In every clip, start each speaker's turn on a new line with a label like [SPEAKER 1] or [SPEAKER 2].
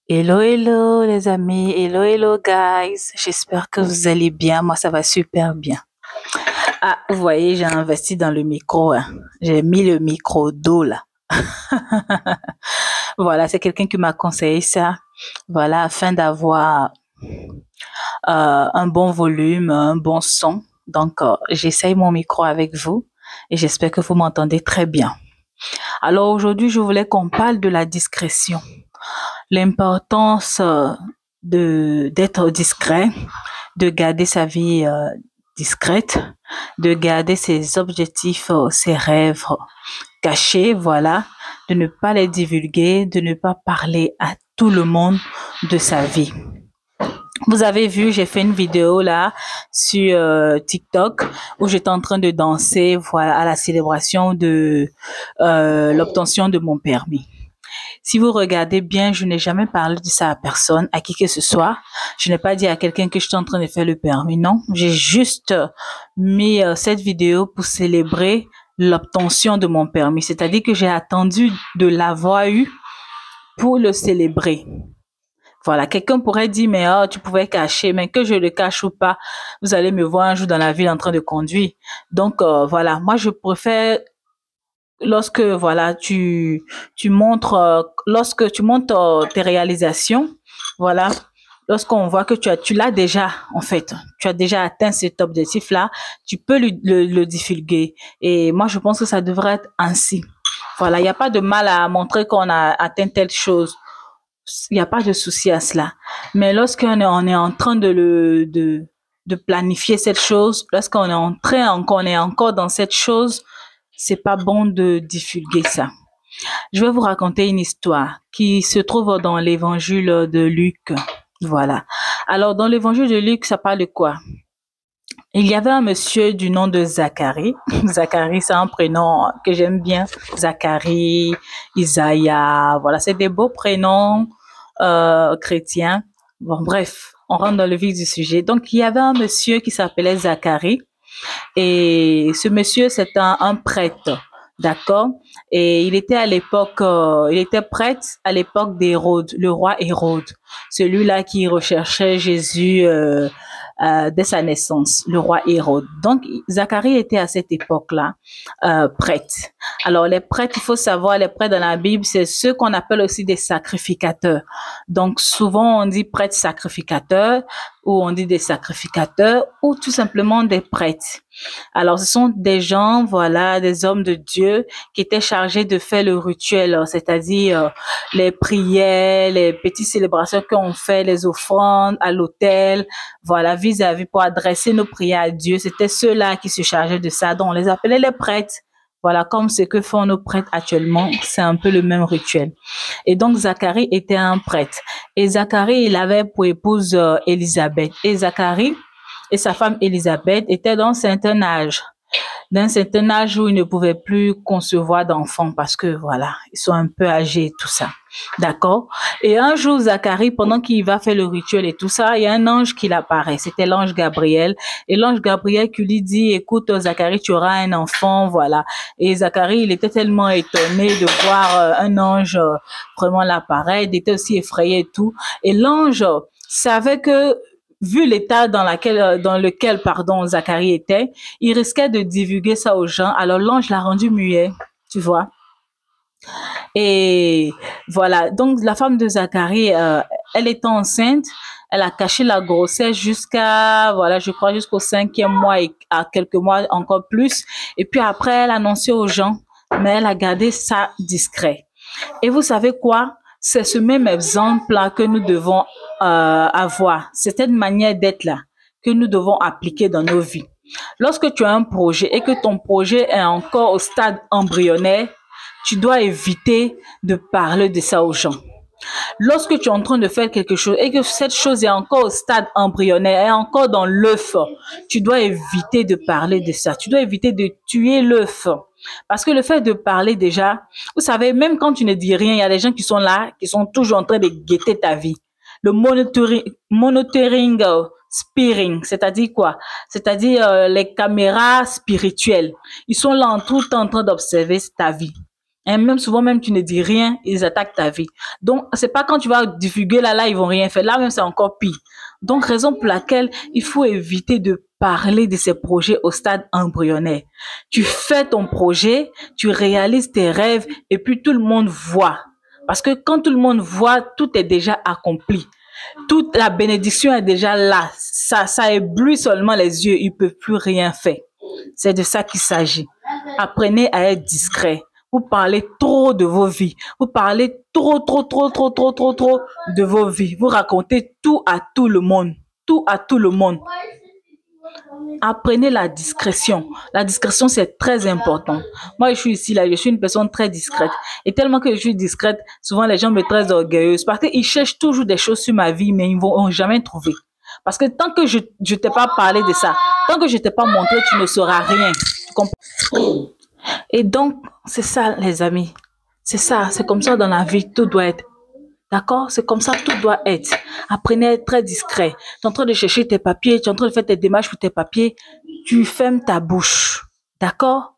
[SPEAKER 1] Hello, hello les amis, hello, hello guys. J'espère que vous allez bien. Moi, ça va super bien. Ah, vous voyez, j'ai investi dans le micro, hein. J'ai mis le micro d'eau là. Voilà, c'est quelqu'un qui m'a conseillé ça. Voilà, afin d'avoir un bon volume, un bon son. Donc, j'essaye mon micro avec vous et j'espère que vous m'entendez très bien. Alors aujourd'hui, je voulais qu'on parle de la discrétion. L'importance de d'être discret, de garder sa vie discrète, de garder ses objectifs, ses rêves cachés, voilà, de ne pas les divulguer, de ne pas parler à tout le monde de sa vie. Vous avez vu, j'ai fait une vidéo là sur TikTok où j'étais en train de danser, voilà, à la célébration de l'obtention de mon permis. Si vous regardez bien, je n'ai jamais parlé de ça à personne, à qui que ce soit. Je n'ai pas dit à quelqu'un que je suis en train de faire le permis, non. J'ai juste mis cette vidéo pour célébrer l'obtention de mon permis. C'est-à-dire que j'ai attendu de l'avoir eu pour le célébrer. Voilà, quelqu'un pourrait dire, mais oh, tu pouvais cacher, mais que je le cache ou pas, vous allez me voir un jour dans la ville en train de conduire. Donc, voilà, moi, je préfère lorsque voilà lorsque tu montres tes réalisations, voilà, lorsqu'on voit que tu l'as déjà en fait, tu as déjà atteint cet objectif là, tu peux le divulguer. Et moi je pense que ça devrait être ainsi. Voilà, il n'y a pas de mal à montrer qu'on a atteint telle chose. Il n'y a pas de souci à cela. Mais lorsqu'on est en train de planifier cette chose, lorsqu'on est en train, qu'on est encore dans cette chose, c'est pas bon de divulguer ça. Je vais vous raconter une histoire qui se trouve dans l'évangile de Luc. Voilà. Alors, dans l'évangile de Luc, ça parle de quoi? Il y avait un monsieur du nom de Zacharie. Zacharie, c'est un prénom que j'aime bien. Zacharie, Isaiah, voilà, c'est des beaux prénoms chrétiens. Bon, bref, on rentre dans le vif du sujet. Donc, il y avait un monsieur qui s'appelait Zacharie. Et ce monsieur, c'est un prêtre, d'accord? Et il était à l'époque, il était prêtre à l'époque d'Hérode, le roi Hérode, celui-là qui recherchait Jésus dès sa naissance, le roi Hérode. Donc, Zacharie était à cette époque-là prêtre. Alors, les prêtres, il faut savoir, les prêtres dans la Bible, c'est ceux qu'on appelle aussi des sacrificateurs. Donc, souvent, on dit prêtre sacrificateur, ou on dit des sacrificateurs, ou tout simplement des prêtres. Alors, ce sont des gens, voilà, des hommes de Dieu qui étaient chargés de faire le rituel, c'est-à-dire les prières, les petites célébrations qu'on fait, les offrandes à l'autel, voilà, vis-à-vis pour adresser nos prières à Dieu. C'était ceux-là qui se chargeaient de ça. Donc, on les appelait les prêtres. Voilà, comme ce que font nos prêtres actuellement, c'est un peu le même rituel. Et donc, Zacharie était un prêtre. Et Zacharie, il avait pour épouse Élisabeth. Et Zacharie et sa femme Élisabeth étaient d'un certain âge où ils ne pouvaient plus concevoir d'enfants parce que voilà, ils sont un peu âgés et tout ça. D'accord? Et un jour, Zacharie, pendant qu'il va faire le rituel et tout ça, il y a un ange qui l'apparaît. C'était l'ange Gabriel. Et l'ange Gabriel qui lui dit, écoute, Zacharie, tu auras un enfant, voilà. Et Zacharie, il était tellement étonné de voir un ange vraiment l'apparaître. Il était aussi effrayé et tout. Et l'ange savait que vu l'état dans lequel, pardon, Zacharie était, il risquait de divulguer ça aux gens. Alors l'ange l'a rendu muet, tu vois. Et voilà, donc la femme de Zacharie, elle était enceinte, elle a caché la grossesse jusqu'à, voilà, je crois jusqu'au 5e mois et à quelques mois encore plus. Et puis après, elle a annoncé aux gens, mais elle a gardé ça discret. Et vous savez quoi? C'est ce même exemple-là que nous devons avoir. C'est cette manière d'être là que nous devons appliquer dans nos vies. Lorsque tu as un projet et que ton projet est encore au stade embryonnaire, tu dois éviter de parler de ça aux gens. Lorsque tu es en train de faire quelque chose et que cette chose est encore au stade embryonnaire, est encore dans l'œuf, tu dois éviter de parler de ça. Tu dois éviter de tuer l'œuf. Parce que le fait de parler déjà, vous savez, même quand tu ne dis rien, il y a des gens qui sont là, qui sont toujours en train de guetter ta vie. Le monitoring spirit, c'est-à-dire quoi? C'est-à-dire les caméras spirituelles. Ils sont là tout le temps en train d'observer ta vie. Hein, même souvent, même tu ne dis rien, ils attaquent ta vie. Donc, c'est pas quand tu vas divulguer là, ils vont rien faire. Là, même, c'est encore pire. Donc, raison pour laquelle il faut éviter de parler de ces projets au stade embryonnaire. Tu fais ton projet, tu réalises tes rêves et puis tout le monde voit. Parce que quand tout le monde voit, tout est déjà accompli. Toute la bénédiction est déjà là. Ça éblouit seulement les yeux. Ils ne peuvent plus rien faire. C'est de ça qu'il s'agit. Apprenez à être discret. Vous parlez trop de vos vies. Vous parlez trop de vos vies. Vous racontez tout à tout le monde. Tout à tout le monde. Apprenez la discrétion. La discrétion, c'est très important. Moi, je suis ici, là, je suis une personne très discrète. Et tellement que je suis discrète, souvent les gens me traitent orgueilleuse parce qu'ils cherchent toujours des choses sur ma vie, mais ils ne vont jamais trouver. Parce que tant que je ne t'ai pas parlé de ça, tant que je ne t'ai pas montré, tu ne sauras rien. Tu comprends? Et donc, c'est ça, les amis. C'est ça, c'est comme ça dans la vie, tout doit être. D'accord? C'est comme ça, tout doit être. Apprenez à être très discret. Tu es en train de chercher tes papiers, tu es en train de faire tes démarches pour tes papiers, tu fermes ta bouche. D'accord?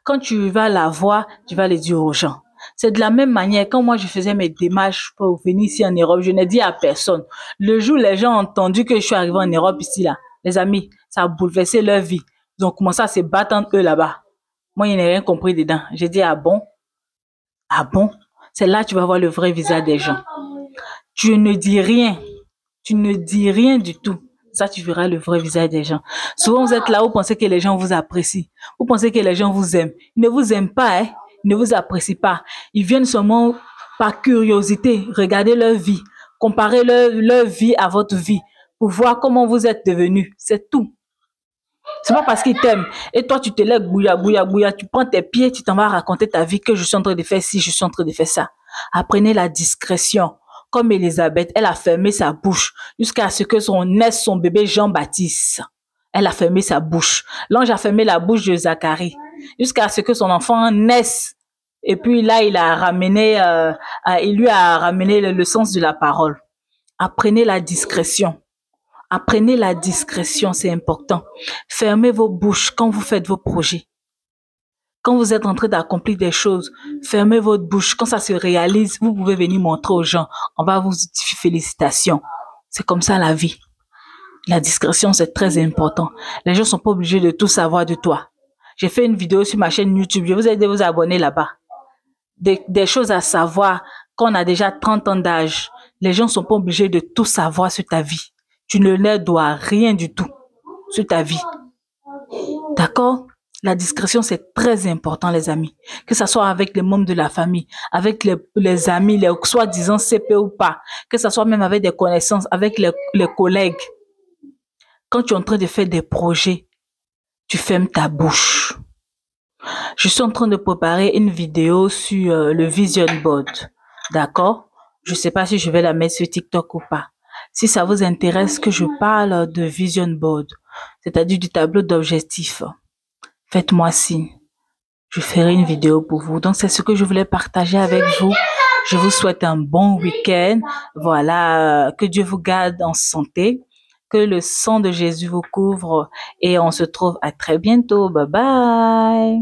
[SPEAKER 1] Quand tu vas la voir, tu vas le dire aux gens. C'est de la même manière, quand moi je faisais mes démarches pour venir ici en Europe, je n'ai dit à personne. Le jour où les gens ont entendu que je suis arrivé en Europe ici, là, les amis, ça a bouleversé leur vie. Ils ont commencé à se battre entre eux là-bas. Moi, je n'ai rien compris dedans. J'ai dit, ah bon? Ah bon? C'est là que tu vas voir le vrai visage des gens. Tu ne dis rien. Tu ne dis rien du tout. Ça, tu verras le vrai visage des gens. Souvent, vous êtes là, vous pensez que les gens vous apprécient. Vous pensez que les gens vous aiment. Ils ne vous aiment pas, hein. Ils ne vous apprécient pas. Ils viennent seulement par curiosité, regarder leur vie, comparer leur vie à votre vie, pour voir comment vous êtes devenus. C'est tout. C'est pas parce qu'ils t'aiment. Et toi, tu te lèves, bouilla, tu prends tes pieds, tu t'en vas raconter ta vie que je suis en train de faire ci, je suis en train de faire ça. Apprenez la discrétion. Comme Élisabeth, elle a fermé sa bouche jusqu'à ce que naisse son bébé Jean-Baptiste. Elle a fermé sa bouche. L'ange a fermé la bouche de Zacharie jusqu'à ce que son enfant naisse. Et puis là, il lui a ramené le sens de la parole. Apprenez la discrétion. Apprenez la discrétion, c'est important. Fermez vos bouches quand vous faites vos projets. Quand vous êtes en train d'accomplir des choses, fermez votre bouche. Quand ça se réalise, vous pouvez venir montrer aux gens. On va vous dire félicitations. C'est comme ça la vie. La discrétion, c'est très important. Les gens ne sont pas obligés de tout savoir de toi. J'ai fait une vidéo sur ma chaîne YouTube. Je vous aide à vous abonner là-bas. Des choses à savoir quand on a déjà 30 ans d'âge. Les gens ne sont pas obligés de tout savoir sur ta vie. Tu ne leur dois rien du tout sur ta vie. D'accord? La discrétion, c'est très important, les amis. Que ce soit avec les membres de la famille, avec les amis, les soi-disant CP ou pas. Que ce soit même avec des connaissances, avec les collègues. Quand tu es en train de faire des projets, tu fermes ta bouche. Je suis en train de préparer une vidéo sur le vision board. D'accord? Je ne sais pas si je vais la mettre sur TikTok ou pas. Si ça vous intéresse que je parle de vision board, c'est-à-dire du tableau d'objectifs, faites-moi signe. Je ferai une vidéo pour vous. Donc, c'est ce que je voulais partager avec vous. Je vous souhaite un bon week-end. Voilà, que Dieu vous garde en santé. Que le sang de Jésus vous couvre. Et on se trouve à très bientôt. Bye bye.